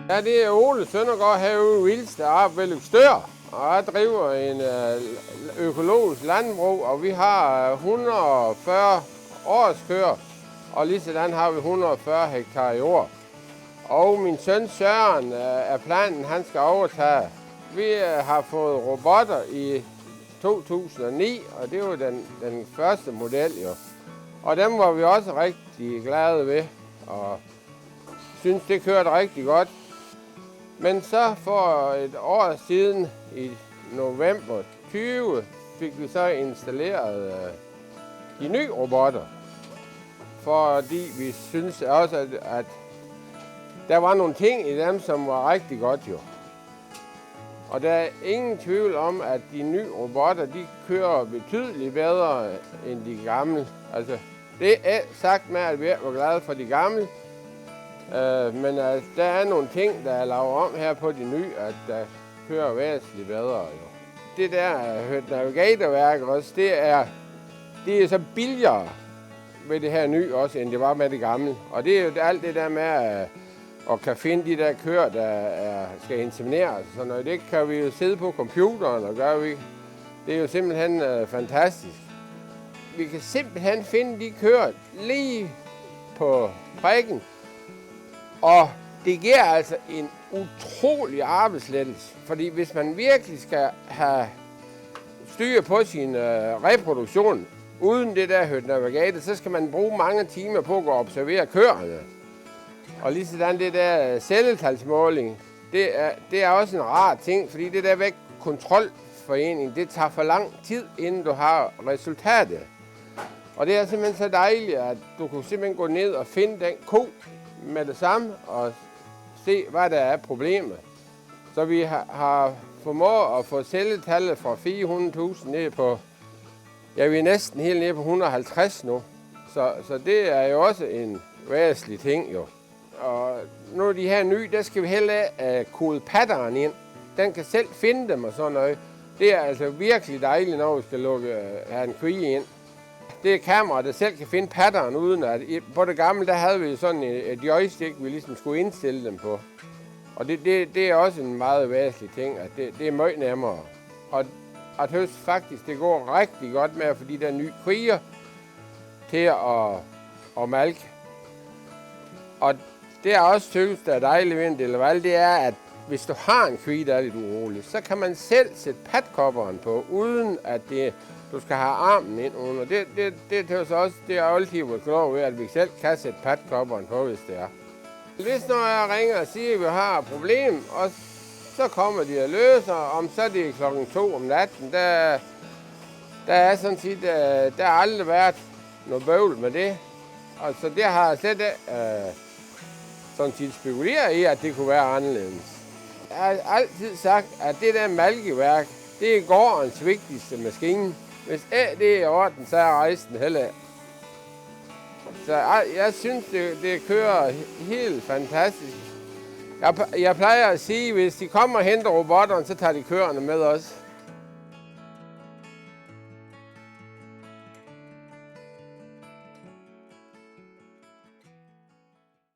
Ja, det er Ole Søndergaard herude i Vils, der er ved Løgstør. Og jeg driver en økologisk landbrug, og vi har 140 årskøer, og lige sådan har vi 140 hektar jord. Og min søn Søren er planen, han skal overtage. Vi har fået robotter i 2009, og det var den første model jo. Og dem var vi også rigtig glade ved, og synes det kørte rigtig godt. Men så for et år siden, i november 20, fik vi så installeret de nye robotter. Fordi vi synes også, at der var nogle ting i dem, som var rigtig godt jo. Og der er ingen tvivl om, at de nye robotter, de kører betydeligt bedre end de gamle. Altså, det er sagt med, at vi er glade for de gamle. Men der er nogle ting, der er lavet om her på de nye, at der kører væsentligt bedre jo. Det der navigatorværk også, det er så billigere ved det her nye også, end det var med det gamle. Og det er jo alt det der med at kan finde de der køer, der skal insemineres. Så når det kan vi jo sidde på computeren og gøre vi. Det er jo simpelthen fantastisk. Vi kan simpelthen finde de køer lige på prikken. Og det giver altså en utrolig arbejdslettelse. Fordi hvis man virkelig skal have styr på sin reproduktion, uden det der navigator, så skal man bruge mange timer på at gå og observere køerne. Og lige sådan det der celletalsmåling, det er også en rar ting, fordi det der vægtkontrolforening, det tager for lang tid, inden du har resultatet. Og det er simpelthen så dejligt, at du kan simpelthen gå ned og finde den ko med det samme og se, hvad der er problemet. Så vi har formået at få celletallet fra 400.000 ned på, ja, vi er næsten helt nede på 150 nu. Så det er jo også en væsentlig ting jo. Og nu er de her nye, der skal vi heller kode patteren ind. Den kan selv finde dem og sådan noget. Det er altså virkelig dejligt, når vi skal have en kvie ind. Det er kamera, der selv kan finde pattern, uden at på det gamle, der havde vi sådan et joystick, vi ligesom skulle indstille dem på. Og det er også en meget væsentlig ting, at det er meget nemmere. Og at høst faktisk, det går rigtig godt med at få de der nye kvier til at malke. Og det er også tykkes, der er dejligt ved en Delaval, det er, at hvis du har en kvie, der er lidt urolig, så kan man selv sætte patkopperen på, uden at du skal have armen ind under. Det er så også, det er altid vores lov ved, at vi selv kan sætte patkopperen på, hvis det er. Hvis når jeg ringer og siger, at vi har et problem, og så kommer de og løser, om så er det 2:00 om natten, der er sådan set, der har aldrig været noget bøvl med det. Og så det har jeg slet sådan set spekuleret i, at det kunne være anderledes. Jeg har altid sagt, at det der malkeværk, det er gårdens vigtigste maskine. Hvis det er i orden, så er rejsen heller. Så jeg synes, det kører helt fantastisk. Jeg plejer at sige, at hvis de kommer og henter robotterne, så tager de køerne med os.